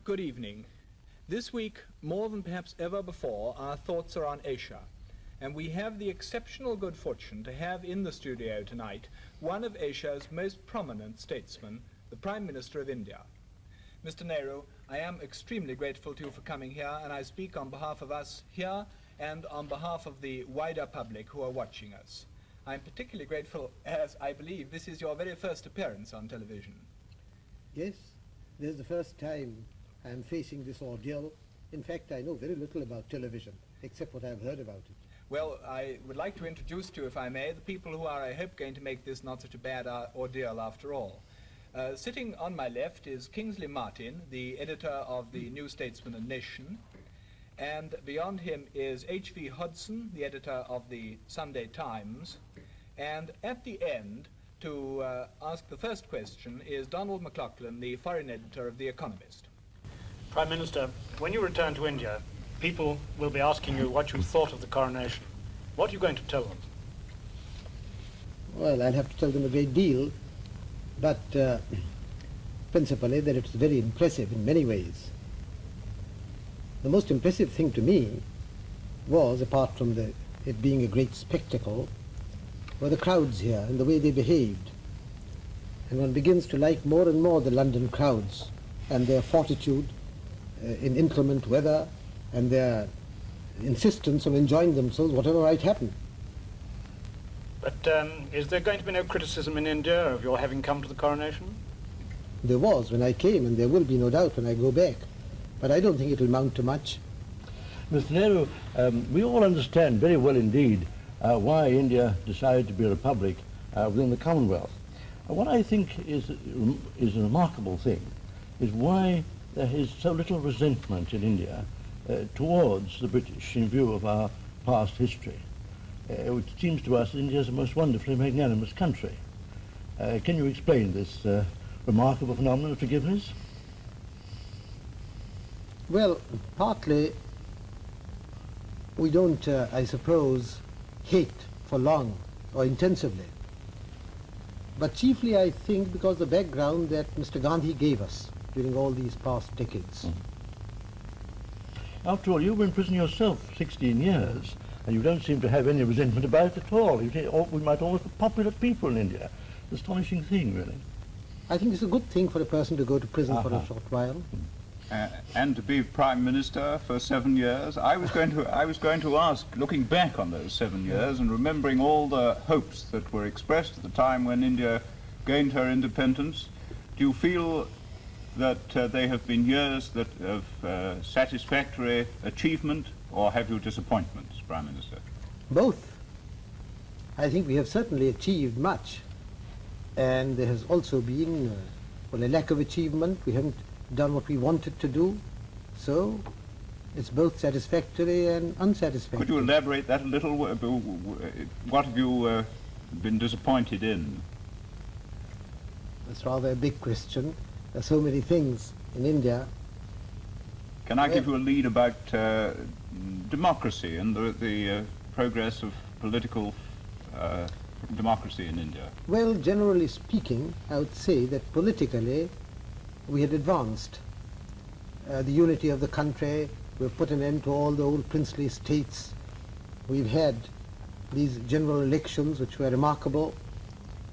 Good evening. This week, more than perhaps ever before, our thoughts are on Asia, and we have the exceptional good fortune to have in the studio tonight one of Asia's most prominent statesmen, the Prime Minister of India. Mr. Nehru, I am extremely grateful to you for coming here, and I speak on behalf of us here and on behalf of the wider public who are watching us. I'm particularly grateful as I believe this is your very first appearance on television. Yes, this is the first time I'm facing this ordeal. In fact, I know very little about television, except what I've heard about it. Well, I would like to introduce to you, if I may, the people who are, I hope, going to make this not such a bad ordeal after all. Sitting on my left is Kingsley Martin, the editor of the New Statesman and Nation, and beyond him is H.V. Hodson, the editor of the Sunday Times, and at the end, to ask the first question, is Donald McLaughlin, the foreign editor of The Economist. Prime Minister, when you return to India, people will be asking you what you thought of the coronation. What are you going to tell them? Well, I'll have to tell them a great deal, but principally that it's very impressive in many ways. The most impressive thing to me was, apart from it being a great spectacle, were the crowds here and the way they behaved. And one begins to like more and more the London crowds and their fortitude in inclement weather and their insistence on enjoying themselves whatever might happen. But is there going to be no criticism in India of your having come to the coronation? There was when I came, and there will be no doubt when I go back. But I don't think it will amount to much. Mr. Nehru, we all understand very well indeed why India decided to be a republic within the Commonwealth. What I think is a remarkable thing is why there is so little resentment in India towards the British in view of our past history. It seems to us that India is a most wonderfully magnanimous country. Can you explain this remarkable phenomenon of forgiveness? Well, partly we don't, I suppose, hate for long or intensively. But chiefly, I think, because the background that Mr. Gandhi gave us during all these past decades. After all, you were in prison yourself 16 years, and you don't seem to have any resentment about it at all. We might almost be popular people in India. Astonishing thing, really. I think it's a good thing for a person to go to prison for a short while. And to be Prime Minister for 7 years. I was going to ask, looking back on those 7 years and remembering all the hopes that were expressed at the time when India gained her independence, do you feel that they have been years of satisfactory achievement, or have you disappointments, Prime Minister? Both. I think we have certainly achieved much, and there has also been a lack of achievement. We haven't done what we wanted to do, so it's both satisfactory and unsatisfactory. Could you elaborate that a little? What have you been disappointed in? That's rather a big question. There are so many things in India. Can I give you a lead about democracy and the progress of political democracy in India? Well, generally speaking, I would say that politically we had advanced. The unity of the country, we've put an end to all the old princely states. We've had these general elections which were remarkable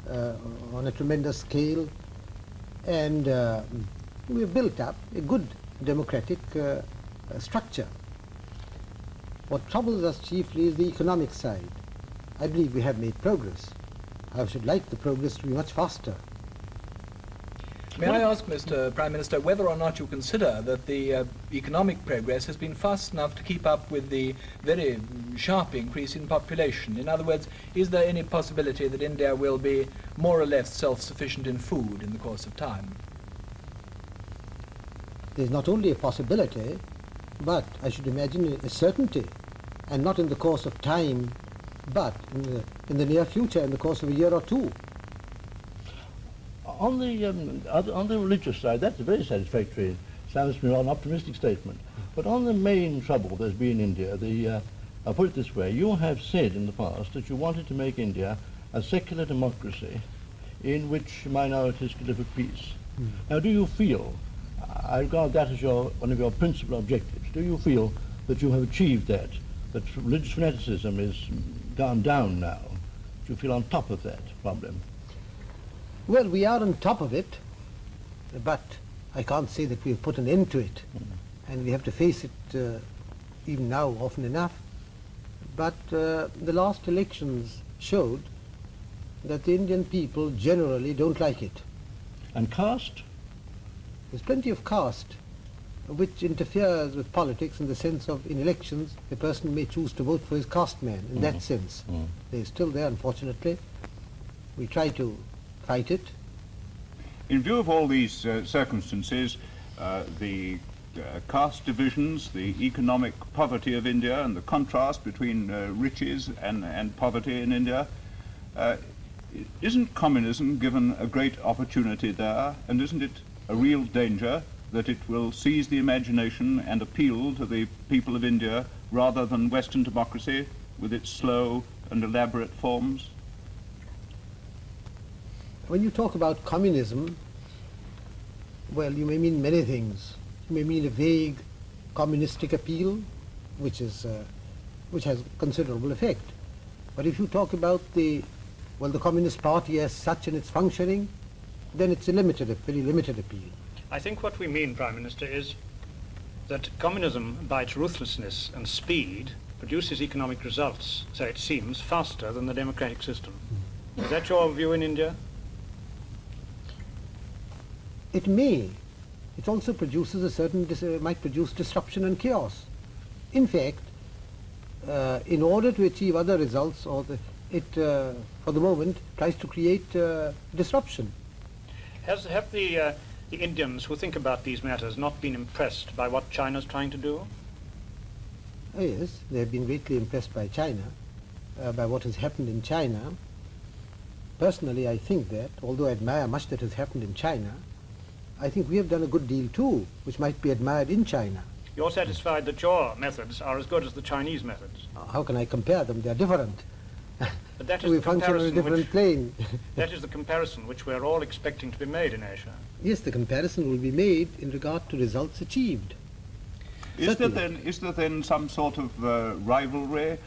on a tremendous scale, and we've built up a good democratic structure. What troubles us chiefly is the economic side. I believe we have made progress. I should like the progress to be much faster. May I ask, Mr. Prime Minister, whether or not you consider that the economic progress has been fast enough to keep up with the very sharp increase in population? In other words, is there any possibility that India will be more or less self-sufficient in food in the course of time? There's not only a possibility, but I should imagine a certainty, and not in the course of time, but in the near future, in the course of a year or two. On the religious side, that's a very satisfactory, sounds to me an optimistic statement. But on the main trouble there's been in India, I'll put it this way, you have said in the past that you wanted to make India a secular democracy in which minorities could live at peace. Now, do you feel I regard that as one of your principal objectives. Do you feel that you have achieved that religious fanaticism is gone down now? Do you feel on top of that problem? Well, we are on top of it, but I can't say that we've put an end to it. And we have to face it even now often enough. But the last elections showed that the Indian people generally don't like it. And caste? There's plenty of caste which interferes with politics in the sense of in elections a person may choose to vote for his caste man in that sense. They're still there, unfortunately. We try to fight it. In view of all these circumstances, the caste divisions, the economic poverty of India, and the contrast between riches and poverty in India, isn't communism given a great opportunity there, and isn't it a real danger that it will seize the imagination and appeal to the people of India rather than Western democracy with its slow and elaborate forms? When you talk about communism, well, you may mean many things. You may mean a vague communistic appeal, which has considerable effect. But if you talk about the Communist Party as such and its functioning, then it's a very limited appeal. I think what we mean, Prime Minister, is that communism, by its ruthlessness and speed, produces economic results, so it seems, faster than the democratic system. Is that your view in India? It may. It also produces might produce disruption and chaos. In fact, in order to achieve other results, it for the moment tries to create disruption. Have the Indians who think about these matters not been impressed by what China's trying to do? Oh, yes, they have been greatly impressed by China, by what has happened in China. Personally, I think that, although I admire much that has happened in China, I think we have done a good deal too, which might be admired in China. You're satisfied that your methods are as good as the Chinese methods? How can I compare them? They are different. But that is we the function on a different plane. That is the comparison which we're all expecting to be made in Asia. Yes, the comparison will be made in regard to results achieved. Is there then some sort of rivalry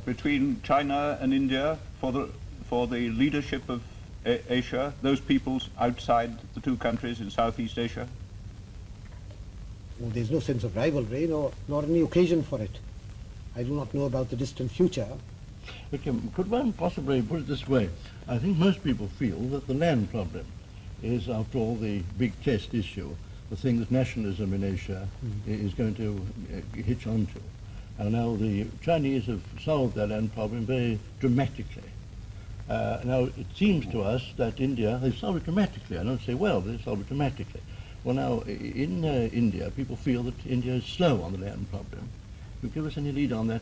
between China and India for the leadership of Asia, those peoples outside the two countries in Southeast Asia? Well, there's no sense of rivalry, nor any occasion for it. I do not know about the distant future. Okay, could one possibly put it this way? I think most people feel that the land problem is, after all, the big test issue, the thing that nationalism in Asia is going to hitch onto. And now the Chinese have solved their land problem very dramatically. Now, it seems to us that India, they've solved it dramatically. I don't say well, but they've solved it dramatically. Well, now, in India, people feel that India is slow on the land problem. Can you give us any lead on that?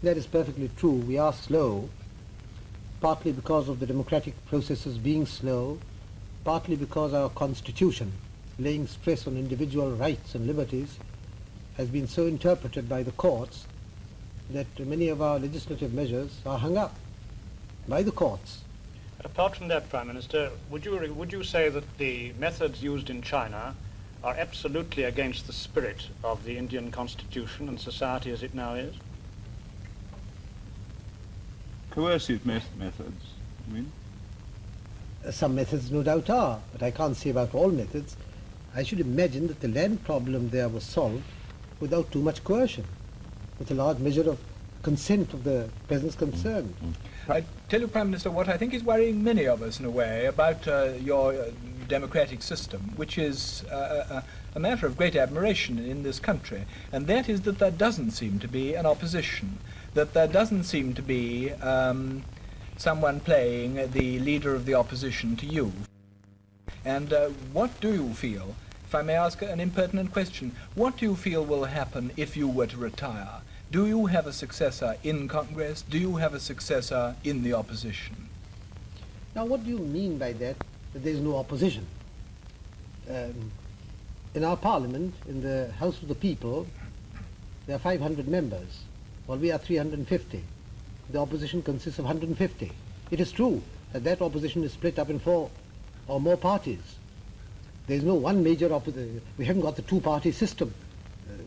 That is perfectly true. We are slow, partly because of the democratic processes being slow, partly because our constitution, laying stress on individual rights and liberties, has been so interpreted by the courts that many of our legislative measures are hung up by the courts. Apart from that, Prime Minister, would you say that the methods used in China are absolutely against the spirit of the Indian constitution and society as it now is? Coercive methods, I mean? Some methods no doubt are, but I can't say about all methods. I should imagine that the land problem there was solved without too much coercion, with a large measure of consent of the peasants concerned. I tell you, Prime Minister, what I think is worrying many of us in a way about your democratic system, which is a matter of great admiration in this country, and that is that there doesn't seem to be an opposition, that there doesn't seem to be someone playing the leader of the opposition to you. And what do you feel, if I may ask an impertinent question, what do you feel will happen if you were to retire? Do you have a successor in Congress? Do you have a successor in the opposition? Now, what do you mean by that there is no opposition? In our parliament, in the House of the People, there are 500 members. Well, we are 350. The opposition consists of 150. It is true that that opposition is split up in 4 or more parties. There's no one major opposition. We haven't got the two-party system.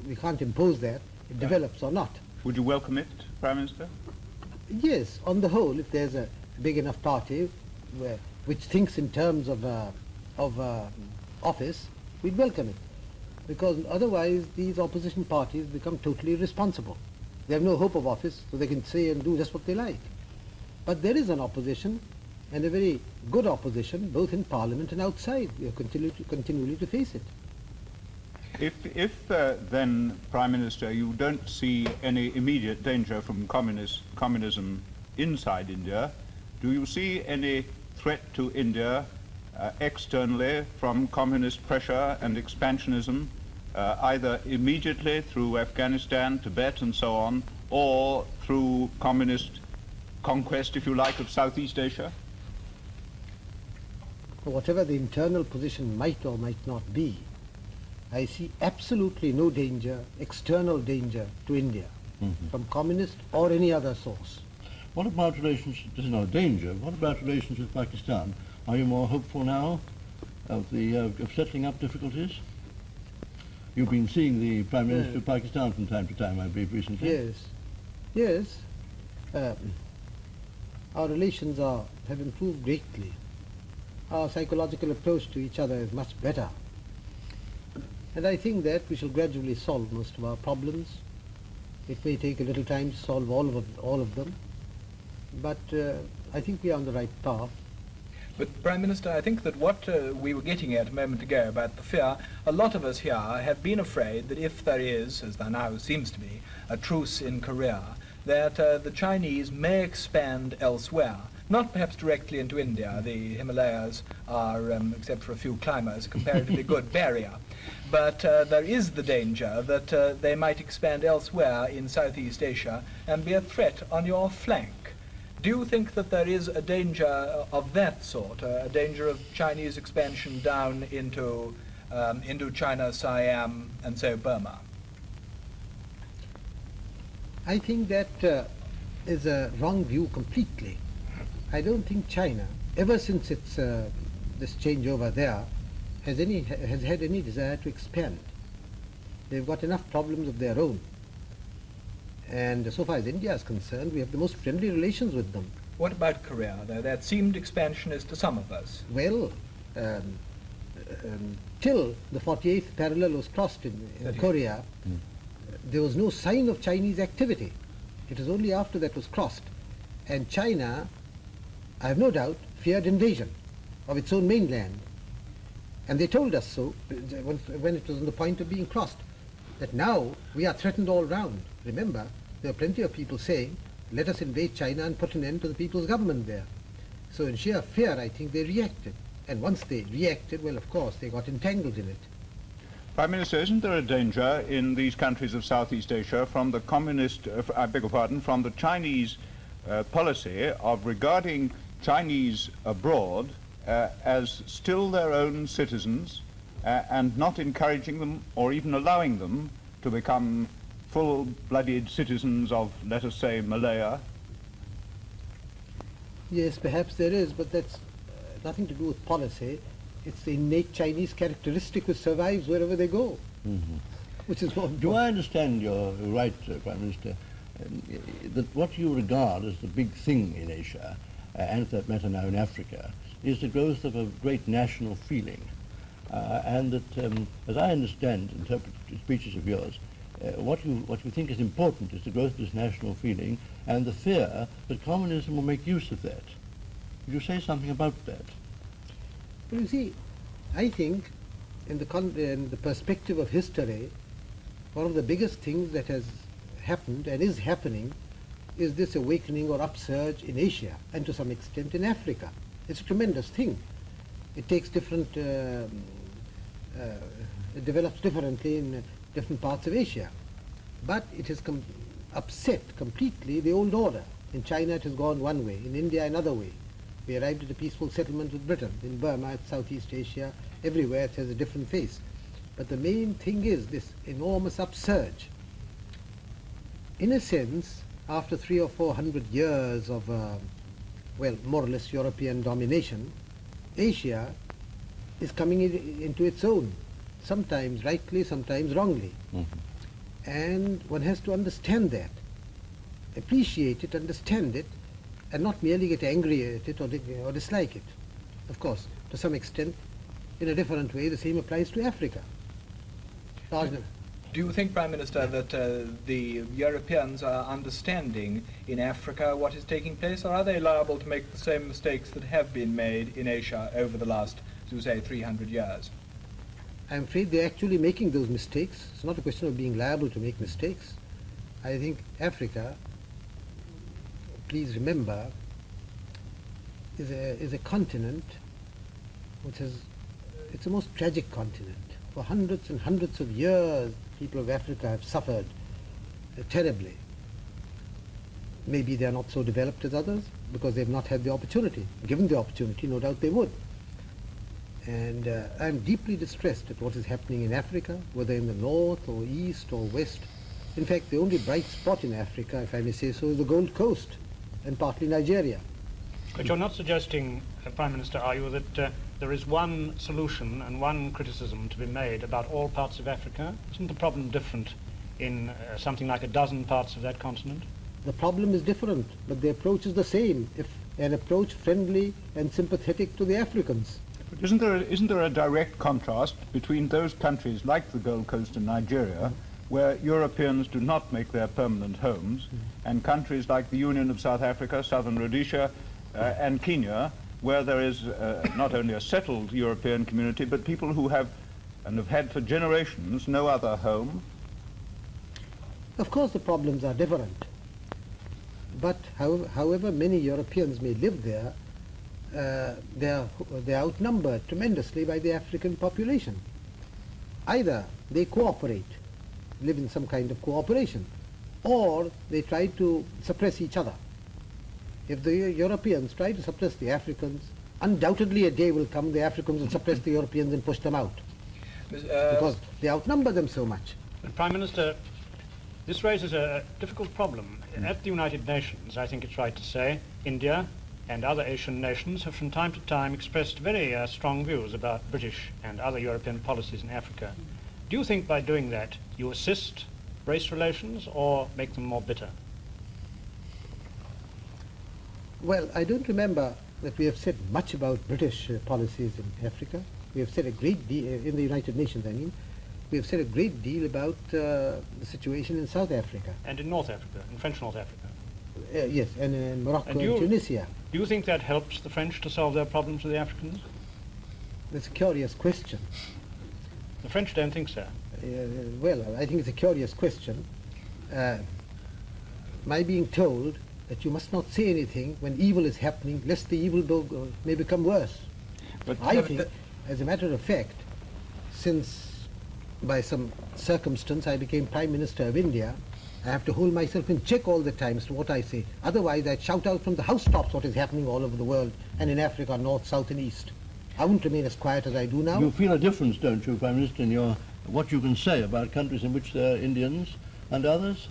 We can't impose that. It develops or not. Would you welcome it, Prime Minister? Yes, on the whole, if there's a big enough party which thinks in terms of office, we'd welcome it. Because otherwise these opposition parties become totally irresponsible. They have no hope of office, so they can say and do just what they like. But there is an opposition, and a very good opposition, both in Parliament and outside. We have continually to face it. If then, Prime Minister, you don't see any immediate danger from communism inside India, do you see any threat to India externally from communist pressure and expansionism, either immediately through Afghanistan, Tibet and so on, or through communist conquest, if you like, of Southeast Asia? Whatever the internal position might or might not be, I see absolutely no danger, external danger to India from communist or any other source. What about relations, there's no danger, what about relations with Pakistan? Are you more hopeful now of settling up difficulties? You've been seeing the Prime Minister of Pakistan from time to time, I believe, recently. Yes. Our relations have improved greatly. Our psychological approach to each other is much better. And I think that we shall gradually solve most of our problems. It may take a little time to solve all of them, but I think we are on the right path. But, Prime Minister, I think that what we were getting at a moment ago about the fear, a lot of us here have been afraid that if there is, as there now seems to be, a truce in Korea, that the Chinese may expand elsewhere. Not perhaps directly into India. The Himalayas are, except for a few climbers, a comparatively good barrier. But there is the danger that they might expand elsewhere in Southeast Asia and be a threat on your flank. Do you think that there is a danger of that sort, a danger of Chinese expansion down into China, Siam, and so Burma? I think that is a wrong view completely. I don't think China, ever since its this change over there, has had any desire to expand. They've got enough problems of their own. And so far as India is concerned, we have the most friendly relations with them. What about Korea, though? That seemed expansionist to some of us. Well, till the 48th parallel was crossed in Korea, there was no sign of Chinese activity. It was only after that was crossed. And China, I have no doubt, feared invasion of its own mainland. And they told us so when it was on the point of being crossed, that now we are threatened all round. Remember, there are plenty of people saying, let us invade China and put an end to the people's government there. So in sheer fear, I think they reacted. And once they reacted, well, of course, they got entangled in it. Prime Minister, isn't there a danger in these countries of Southeast Asia from the from the Chinese policy of regarding Chinese abroad as still their own citizens and not encouraging them or even allowing them to become full-blooded citizens of, let us say, Malaya? Yes, perhaps there is, but that's nothing to do with policy. It's the innate Chinese characteristic which survives wherever they go, which is more important. Do I understand you're right, Prime Minister, that what you regard as the big thing in Asia, and for that matter now in Africa, is the growth of a great national feeling, and that, as I understand, interpret speeches of yours, what you think is important is the growth of this national feeling and the fear that communism will make use of that. Would you say something about that? Well, you see, I think in the perspective of history, one of the biggest things that has happened and is happening is this awakening or upsurge in Asia and to some extent in Africa. It's a tremendous thing. It takes different, it develops differently in different parts of Asia. But it has upset completely the old order. In China it has gone one way, in India another way. We arrived at a peaceful settlement with Britain. In Burma, it's Southeast Asia, everywhere it has a different face. But the main thing is this enormous upsurge. In a sense, after 300 or 400 years of, well, more or less European domination, Asia is coming into its own, sometimes rightly, sometimes wrongly. And one has to understand that, appreciate it, understand it, and not merely get angry at it or dislike it. Of course, to some extent, in a different way, the same applies to Africa. Do you think, Prime Minister, that the Europeans are understanding in Africa what is taking place, or are they liable to make the same mistakes that have been made in Asia over the last, as you say, 300 years? I'm afraid they're actually making those mistakes. It's not a question of being liable to make mistakes. I think Africa, please remember, is a continent which has, it's the most tragic continent. For hundreds and hundreds of years, people of Africa have suffered terribly. Maybe they are not so developed as others because they've not had the opportunity. Given the opportunity, no doubt they would. And I'm deeply distressed at what is happening in Africa, whether in the north or east or west. In fact, the only bright spot in Africa, if I may say so, is the Gold Coast and partly Nigeria. But you're not suggesting, Prime Minister, are you, that there is one solution and one criticism to be made about all parts of Africa? Isn't the problem different in something like a dozen parts of that continent? The problem is different, but the approach is the same, if an approach friendly and sympathetic to the Africans. But isn't there a direct contrast between those countries like the Gold Coast and Nigeria, where Europeans do not make their permanent homes, and countries like the Union of South Africa, Southern Rhodesia, and Kenya, where there is not only a settled European community, but people who have, and have had for generations, no other home? Of course the problems are different, but however many Europeans may live there, they are outnumbered tremendously by the African population. Either they cooperate, live in some kind of cooperation, or they try to suppress each other. If the Europeans try to suppress the Africans, undoubtedly a day will come the Africans will suppress the Europeans and push them out, because they outnumber them so much. But Prime Minister, this raises a difficult problem. At the United Nations, I think it's right to say, India and other Asian nations have from time to time expressed very strong views about British and other European policies in Africa. Do you think by doing that you assist race relations or make them more bitter? Well, I don't remember that we have said much about British policies in Africa. We have said a great deal, in the United Nations I mean, we have said a great deal about the situation in South Africa. And in North Africa, in French North Africa. Yes, and in Morocco and Tunisia. Do you think that helps the French to solve their problems with the Africans? That's a curious question. The French don't think so. Well, I think it's a curious question. My being told that you must not say anything when evil is happening, lest the evil may become worse. But I think, as a matter of fact, since by some circumstance I became Prime Minister of India, I have to hold myself in check all the time as to what I say. Otherwise I'd shout out from the housetops what is happening all over the world, and in Africa, north, south and east. I won't remain as quiet as I do now. You feel a difference, don't you, Prime Minister, in what you can say about countries in which there are Indians and others?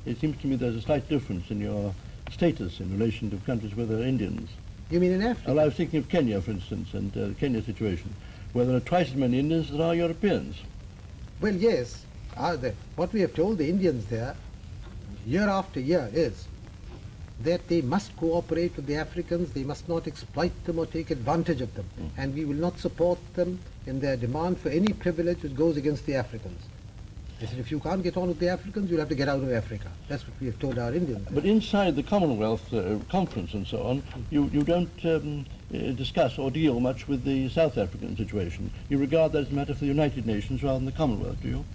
It seems to me there's a slight difference in your status in relation to countries where there are Indians. You mean in Africa? Well, I was thinking of Kenya, for instance, and the Kenya situation, where there are twice as many Indians as there are Europeans. Well, yes. What we have told the Indians there, year after year, is that they must cooperate with the Africans, they must not exploit them or take advantage of them, and we will not support them in their demand for any privilege which goes against the Africans. They said, if you can't get on with the Africans, you'll have to get out of Africa. That's what we have told our Indians. But inside the Commonwealth Conference and so on, you don't discuss or deal much with the South African situation. You regard that as a matter for the United Nations rather than the Commonwealth, do you?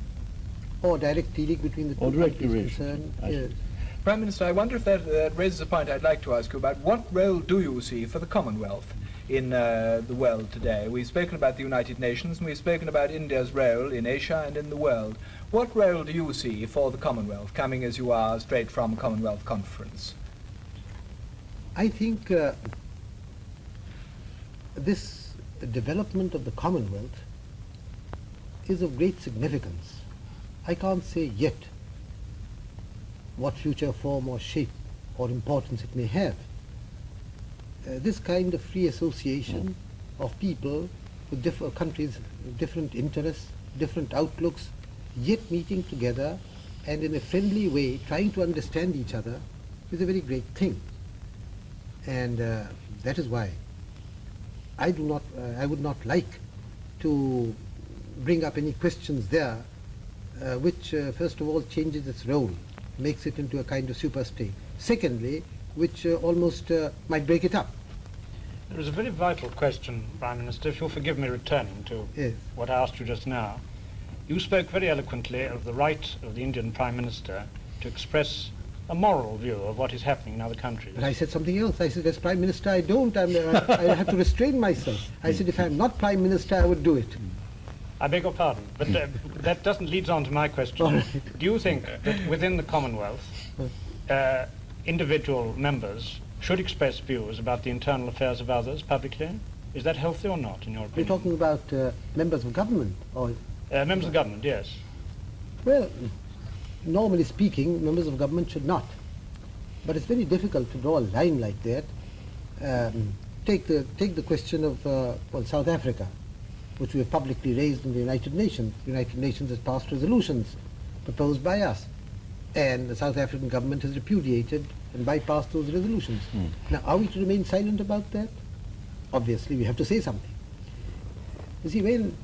Or direct dealing between the two countries concerned. Yes. Prime Minister, I wonder if that raises a point I'd like to ask you about. What role do you see for the Commonwealth in the world today? We've spoken about the United Nations, and we've spoken about India's role in Asia and in the world. What role do you see for the Commonwealth, coming as you are straight from Commonwealth Conference? I think this development of the Commonwealth is of great significance. I can't say yet what future form or shape or importance it may have. This kind of free association of people with countries with different interests, different outlooks, yet meeting together and in a friendly way trying to understand each other is a very great thing. And that is why I would not like to bring up any questions there which first of all changes its role, makes it into a kind of super state. Secondly, which almost might break it up. There is a very vital question, Prime Minister, if you'll forgive me returning to Yes. what I asked you just now. You spoke very eloquently of the right of the Indian Prime Minister to express a moral view of what is happening in other countries. But I said something else. I said, as Prime Minister, I don't. I have to restrain myself. I said, if I'm not Prime Minister, I would do it. I beg your pardon, but that doesn't lead on to my question. All right. Do you think that within the Commonwealth, individual members should express views about the internal affairs of others publicly? Is that healthy or not, in your You're opinion? talking about members of government? Or, Members of government, yes. well, normally speaking, members of government should not. But it's very difficult to draw a line like that. Take the question of South Africa, which we have publicly raised in the United Nations. The United Nations has passed resolutions proposed by us, and the South African government has repudiated and bypassed those resolutions. Now, are we to remain silent about that? Obviously, we have to say something. You see, when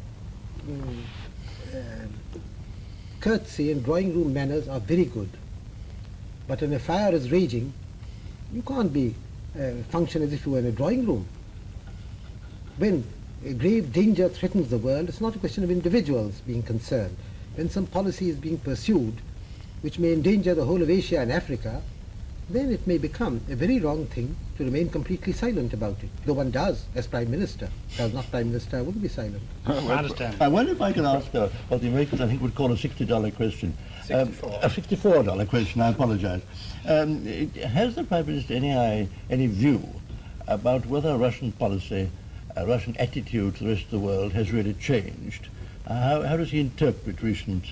courtesy and drawing room manners are very good, but when a fire is raging, you can't function as if you were in a drawing room. When a grave danger threatens the world, it's not a question of individuals being concerned. When some policy is being pursued which may endanger the whole of Asia and Africa, then it may become a very wrong thing to remain completely silent about it. Though one does, as Prime Minister. If I was not Prime Minister, I wouldn't be silent. I understand. I wonder if I can ask what the Americans I think would call a $60 question. A $64 question, I apologize. Has the Prime Minister any view about whether Russian policy, Russian attitude to the rest of the world has really changed? How does he interpret recent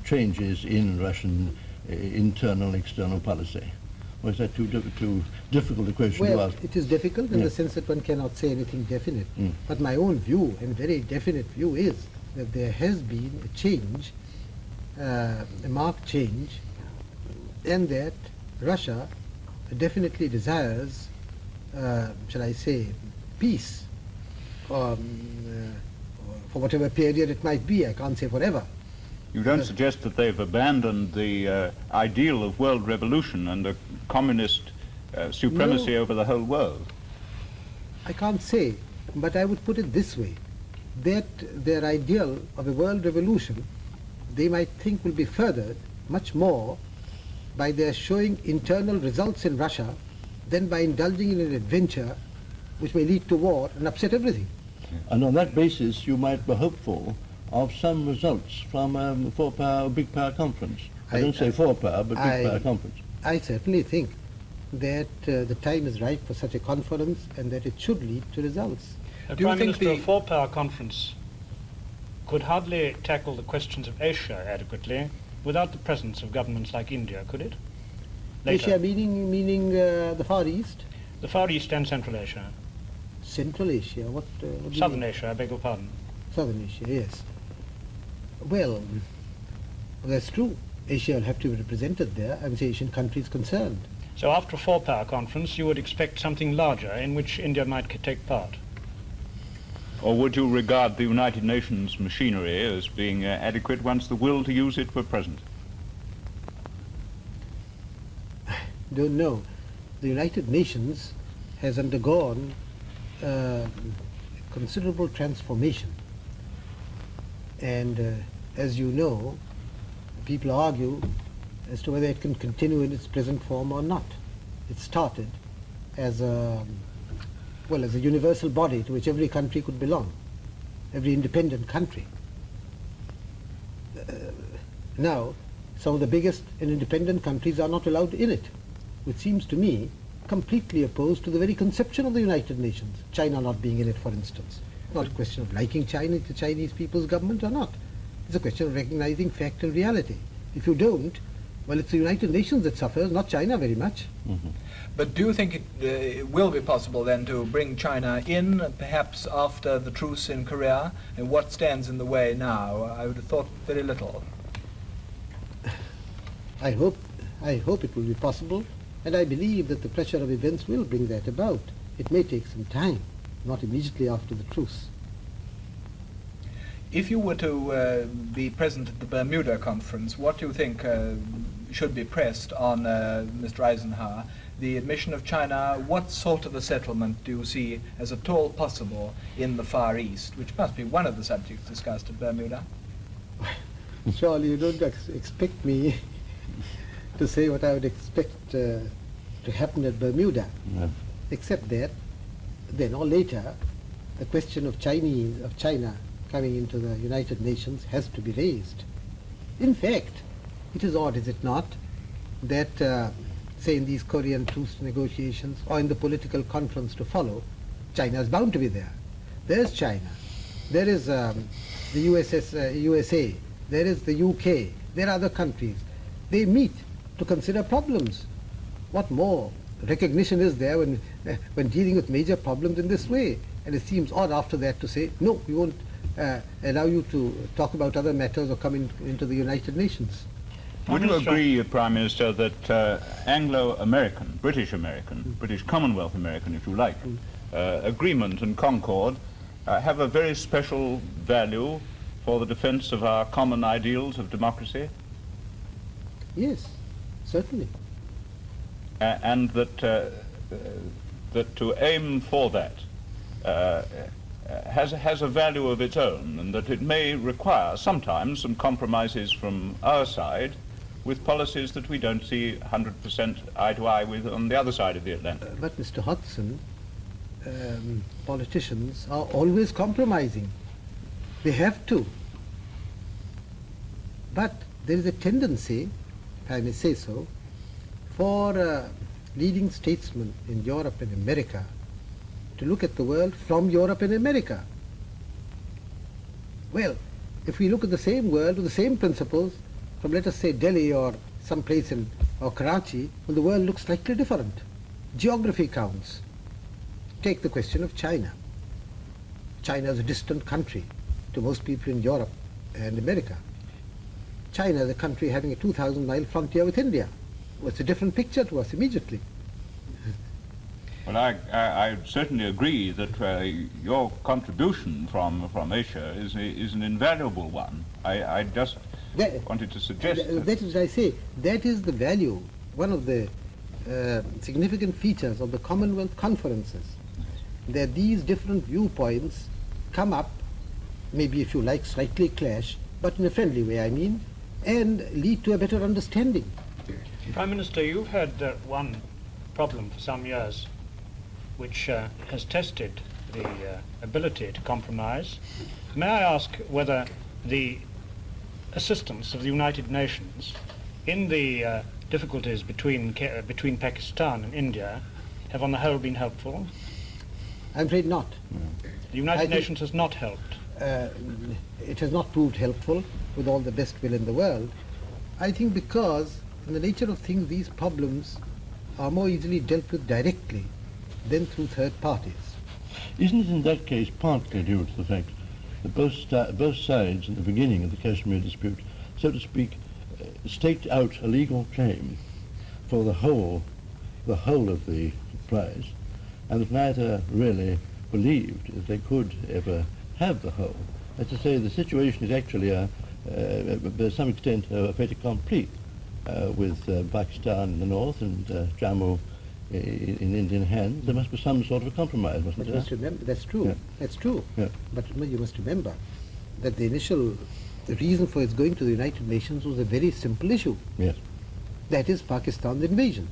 changes in Russian internal and external policy? Or is that too difficult a question to Well, ask? it is difficult in the sense that one cannot say anything definite. But my own view, and very definite view, is that there has been a change, a marked change, and that Russia definitely desires, shall I say, peace, for whatever period it might be. I can't say forever. You don't suggest that they've abandoned the ideal of world revolution and a communist supremacy No. over the whole world? I can't say, but I would put it this way, that their ideal of a world revolution, they might think will be furthered much more by their showing internal results in Russia than by indulging in an adventure which may lead to war and upset everything. And on that basis, you might be hopeful of some results from a big power conference. I don't say four power, but big power conference. I certainly think that the time is ripe for such a conference and that it should lead to results. Do you Prime think Minister, a the- four-power conference could hardly tackle the questions of Asia adequately without the presence of governments like India, could it? Later. Asia meaning the Far East? The Far East and Central Asia. Central Asia, what do you Southern mean? Asia, I beg your pardon. Southern Asia, yes. Well, that's true. Asia will have to be represented there, and the Asian countries concerned. So after a four-power conference, you would expect something larger in which India might take part. Or would you regard the United Nations machinery as being adequate once the will to use it were present? Don't know. The United Nations has undergone considerable transformation. And as you know, people argue as to whether it can continue in its present form or not. It started as a universal body to which every country could belong, every independent country. Now, some of the biggest and independent countries are not allowed in it, which seems to me completely opposed to the very conception of the United Nations, China not being in it, for instance. Not a question of liking China, the Chinese people's government or not. It's a question of recognizing fact and reality. If you don't, Well, it's the United Nations that suffers, not China very much. Mm-hmm. But do you think it will be possible then to bring China in, perhaps after the truce in Korea? And what stands in the way now? I would have thought very little. I hope it will be possible, and I believe that the pressure of events will bring that about. It may take some time, not immediately after the truce. If you were to be present at the Bermuda conference, what do you think should be pressed on Mr. Eisenhower? The admission of China, what sort of a settlement do you see as at all possible in the Far East, which must be one of the subjects discussed at Bermuda? Surely you don't expect me to say what I would expect to happen at Bermuda, No. except that then or later the question of China coming into the United Nations has to be raised. In fact, it is odd, is it not, that say in these Korean truce negotiations or in the political conference to follow, China is bound to be there. There's China, there is the USA, there is the UK, there are other countries. They meet to consider problems. What more recognition is there when dealing with major problems in this way? And it seems odd after that to say, no, we won't allow you to talk about other matters or come into the United Nations. Would you agree, Prime Minister, that Anglo-American, British Commonwealth American, if you like, agreement and concord have a very special value for the defense of our common ideals of democracy? Yes, certainly. And that to aim for that has a value of its own, and that it may require sometimes some compromises from our side with policies that we don't see 100% eye to eye with on the other side of the Atlantic. But Mr. Hodgson, politicians are always compromising. They have to. But there is a tendency, if I may say so, for leading statesmen in Europe and America to look at the world from Europe and America. Well, if we look at the same world with the same principles from, let us say, Delhi or some place or Karachi, well, the world looks slightly different. Geography counts. Take the question of China. China is a distant country to most people in Europe and America. China is a country having a 2,000-mile frontier with India. Well, it's a different picture to us immediately. Well, I certainly agree that your contribution from Asia is an invaluable one. I just wanted to suggest that is, I say, that is the value, one of the significant features of the Commonwealth conferences, that these different viewpoints come up, maybe if you like slightly clash, but in a friendly way, I mean, and lead to a better understanding. Prime Minister, you've had one problem for some years which has tested the ability to compromise. May I ask whether the assistance of the United Nations in the difficulties between Pakistan and India have on the whole been helpful? I'm afraid not. The United Nations has not helped. It has not proved helpful with all the best will in the world. I think because in the nature of things these problems are more easily dealt with directly than through third parties. Isn't it in that case partly due to the fact that both sides at the beginning of the Kashmir dispute, so to speak, staked out a legal claim for the whole of the prize, and that neither really believed that they could ever have the whole? That's to say, the situation is actually, to some extent, a fait accompli with Pakistan in the north and Jammu in Indian hands. There must be some sort of a compromise, mustn't But there? you must remember, that's true. Yeah. That's true. Yeah. But you must remember that the reason for its going to the United Nations was a very simple issue. Yes. That is Pakistan's invasion.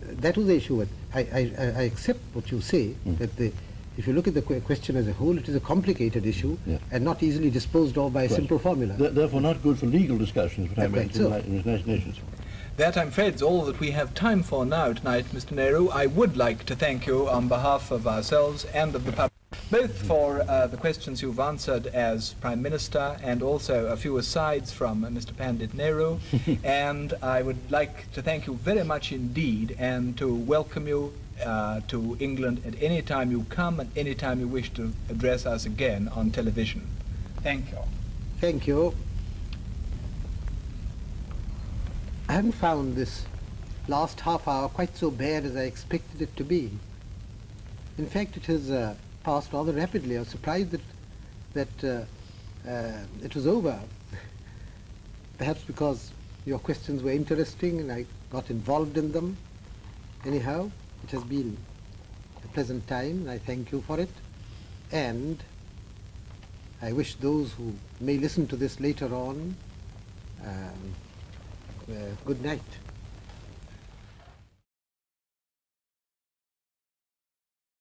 That was the issue. I accept what you say, that if you look at the question as a whole, it is a complicated issue and not easily disposed of by a simple formula. Therefore not good for legal discussions, what I meant in the United Nations. That, I'm afraid, is all that we have time for now tonight, Mr. Nehru. I would like to thank you on behalf of ourselves and of the public both for the questions you've answered as Prime Minister and also a few asides from Mr. Pandit Nehru. And I would like to thank you very much indeed and to welcome you to England at any time you come and any time you wish to address us again on television. Thank you. Thank you. I haven't found this last half hour quite so bad as I expected it to be. In fact, it has passed rather rapidly. I was surprised that it was over. Perhaps because your questions were interesting and I got involved in them. Anyhow, it has been a pleasant time and I thank you for it. And I wish those who may listen to this later on good night.